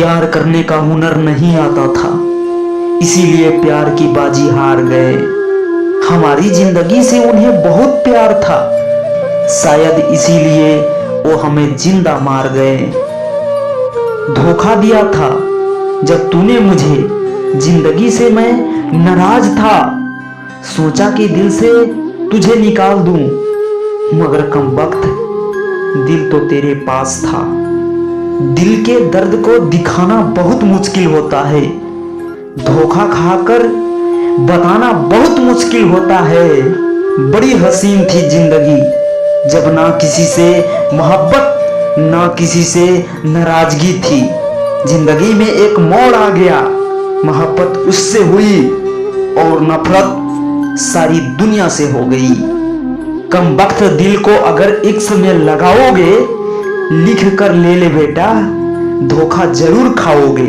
प्यार करने का हुनर नहीं आता था, इसीलिए प्यार की बाजी हार गए। हमारी जिंदगी से उन्हें बहुत प्यार था, शायद इसीलिए वो हमें जिंदा मार गए। धोखा दिया था जब तूने मुझे, जिंदगी से मैं नाराज था। सोचा कि दिल से तुझे निकाल दूं, मगर कमबख्त दिल तो तेरे पास था। दिल के दर्द को दिखाना बहुत मुश्किल होता है, धोखा खाकर बताना बहुत मुश्किल होता है। बड़ी हसीन थी जिंदगी, जब ना किसी से मोहब्बत ना किसी से नाराजगी थी। जिंदगी में एक मोड़ आ गया, मोहब्बत उससे हुई और नफरत सारी दुनिया से हो गई। कमबख्त दिल को अगर इश्क में लगाओगे, लिख कर ले ले बेटा, धोखा जरूर खाओगे।